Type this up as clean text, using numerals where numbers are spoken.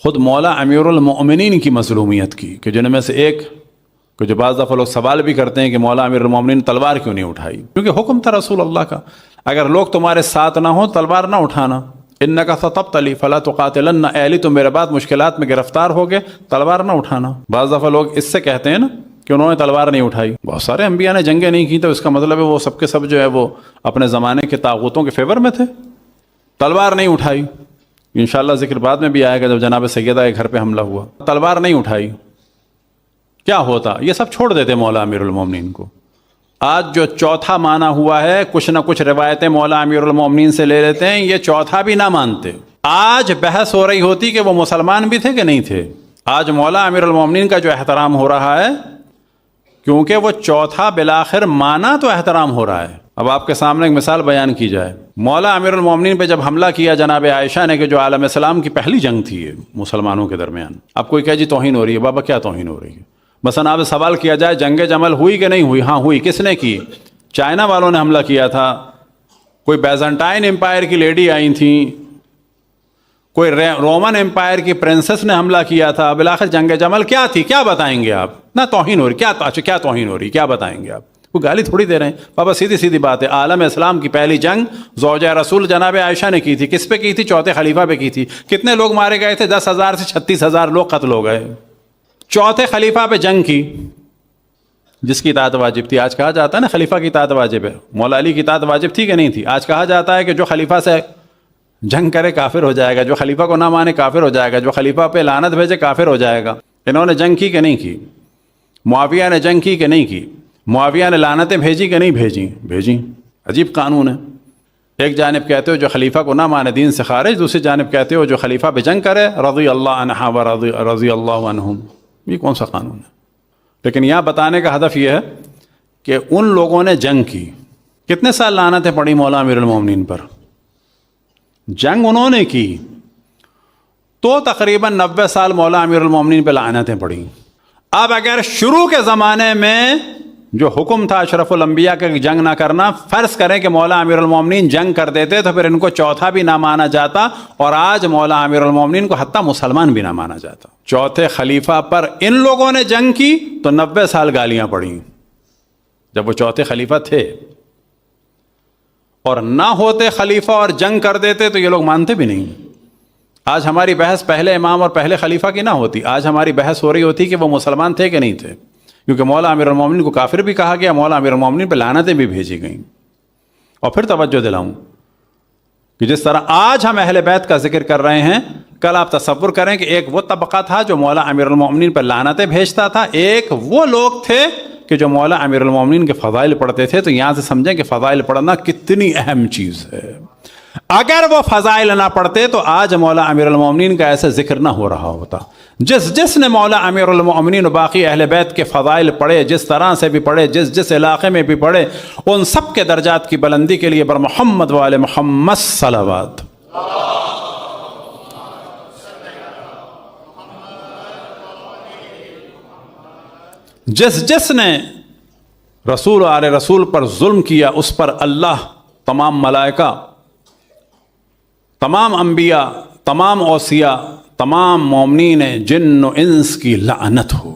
خود مولا امیر المؤمنین کی مظلومیت کی کہ جن میں سے ایک کہ جو بعض دفعہ لوگ سوال بھی کرتے ہیں کہ مولا امیر المؤمنین تلوار کیوں نہیں اٹھائی، کیونکہ حکم تھا رسول اللہ کا، اگر لوگ تمہارے ساتھ نہ ہوں تلوار نہ اٹھانا، انک ستبتلی فلا تقاتلن، اہلی تم میرے بعد مشکلات میں گرفتار ہو گئے، تلوار نہ اٹھانا۔ بعض دفعہ لوگ اس سے کہتے ہیں نا کہ انہوں نے تلوار نہیں اٹھائی، بہت سارے انبیاء نے جنگیں نہیں کی، تو اس کا مطلب ہے وہ سب کے سب جو ہے وہ اپنے زمانے کے طاغوتوں کے فیور میں تھے، تلوار نہیں اٹھائی۔ انشاءاللہ ذکر بعد میں بھی آئے گا، جب جناب سیدہ کے گھر پہ حملہ ہوا تلوار نہیں اٹھائی، کیا ہوتا؟ یہ سب چھوڑ دیتے مولا امیر المومنین کو۔ آج جو چوتھا معنی ہوا ہے، کچھ نہ کچھ روایتیں مولا امیر المومنین سے لے لیتے ہیں، یہ چوتھا بھی نہ مانتے۔ آج بحث ہو رہی ہوتی کہ وہ مسلمان بھی تھے کہ نہیں تھے، آج مولا امیر المومنین کا جو احترام ہو رہا ہے، کیونکہ وہ چوتھا بالآخر مانا تو احترام ہو رہا ہے۔ اب آپ کے سامنے ایک مثال بیان کی جائے، مولا امیر المومنین پہ جب حملہ کیا جناب عائشہ نے، کہ جو عالم اسلام کی پہلی جنگ تھی یہ مسلمانوں کے درمیان، اب کوئی کہے جی توہین ہو رہی ہے، بابا کیا توہین ہو رہی ہے؟ مثلا آپ سوال کیا جائے جنگ جمل ہوئی کہ نہیں ہوئی؟ ہاں ہوئی۔ کس نے کی؟ چائنا والوں نے حملہ کیا تھا، کوئی بیزنٹائن امپائر کی لیڈی آئی تھیں، کوئی رومن امپائر کی پرنسس نے حملہ کیا تھا۔ بالآخر جنگ جمل کیا تھی؟ کیا بتائیں گے آپ؟ نہ توہین ہو رہی، کیا توہین ہو رہی، کیا بتائیں گے آپ؟ وہ گالی تھوڑی دے رہے ہیں بابا، سیدھی سیدھی بات ہے۔ عالم اسلام کی پہلی جنگ زوجہ رسول جناب عائشہ نے کی تھی، کس پہ کی تھی؟ چوتھے خلیفہ پہ کی تھی۔ کتنے لوگ مارے گئے تھے؟ 10,000 سے 36,000 لوگ قتل ہو گئے۔ چوتھے خلیفہ پہ جنگ کی، جس کی اطاعت واجب تھی۔ آج کہا جاتا ہے نا خلیفہ کی اطاعت واجب ہے، مولا علی کی اطاعت واجب تھی کہ نہیں تھی؟ آج کہا جاتا ہے کہ جو خلیفہ سے جنگ کرے کافر ہو جائے گا، جو خلیفہ کو نہ مانے کافر ہو جائے گا، جو خلیفہ پہ لعنت بھیجے کافر ہو جائے گا۔ انہوں نے جنگ کی کہ نہیں کی؟ معاویہ نے جنگ کی کہ نہیں کی؟ معاویہ نے لعنتیں بھیجی کہ نہیں بھیجی؟ عجیب قانون ہے، ایک جانب کہتے ہو جو خلیفہ کو نہ مانے دین سے خارج، دوسری جانب کہتے ہو جو خلیفہ پہ جنگ کرے رضی اللہ عنہ و رضی اللہ عنہم۔ یہ کون سا قانون ہے؟ لیکن یہاں بتانے کا ہدف یہ ہے کہ ان لوگوں نے جنگ کی، کتنے سال لعنتیں پڑی مولا امیر المومنین پر؟ جنگ انہوں نے کی تو تقریباً 90 سال مولا امیر المومنین پہ لعنتیں پڑی۔ اب اگر شروع کے زمانے میں جو حکم تھا اشرف الانبیاء کا جنگ نہ کرنا، فرض کریں کہ مولا امیر المومنین جنگ کر دیتے تو پھر ان کو چوتھا بھی نہ مانا جاتا، اور آج مولا امیر المومنین کو حتیٰ مسلمان بھی نہ مانا جاتا۔ چوتھے خلیفہ پر ان لوگوں نے جنگ کی تو 90 سال گالیاں پڑیں، جب وہ چوتھے خلیفہ تھے، اور نہ ہوتے خلیفہ اور جنگ کر دیتے تو یہ لوگ مانتے بھی نہیں۔ آج ہماری بحث پہلے امام اور پہلے خلیفہ کی نہ ہوتی، آج ہماری بحث ہو رہی ہوتی کہ وہ مسلمان تھے کہ نہیں تھے، کیونکہ مولا امیر المومنین کو کافر بھی کہا گیا، مولا امیر المومنین پہ لعنتیں بھی بھیجی گئیں۔ اور پھر توجہ دلاؤں کہ جس طرح آج ہم اہل بیت کا ذکر کر رہے ہیں، کل آپ تصور کریں کہ ایک وہ طبقہ تھا جو مولا امیر المومنین پہ لعنتیں بھیجتا تھا، ایک وہ لوگ تھے کہ جو مولا امیر المومنین کے فضائل پڑھتے تھے۔ تو یہاں سے سمجھیں کہ فضائل پڑھنا کتنی اہم چیز ہے۔ اگر وہ فضائل نہ پڑھتے تو آج مولا امیر المومنین کا ایسا ذکر نہ ہو رہا ہوتا۔ جس نے مولا امیر المومنین و باقی اہل بیت کے فضائل پڑھے، جس طرح سے بھی پڑھے، جس علاقے میں بھی پڑھے، ان سب کے درجات کی بلندی کے لیے بر محمد و آل محمد صلوات۔ جس نے رسول و آل رسول پر ظلم کیا، اس پر اللہ، تمام ملائکہ، تمام انبیاء، تمام اوصیاء، تمام مومنین جن و انس کی لعنت ہو۔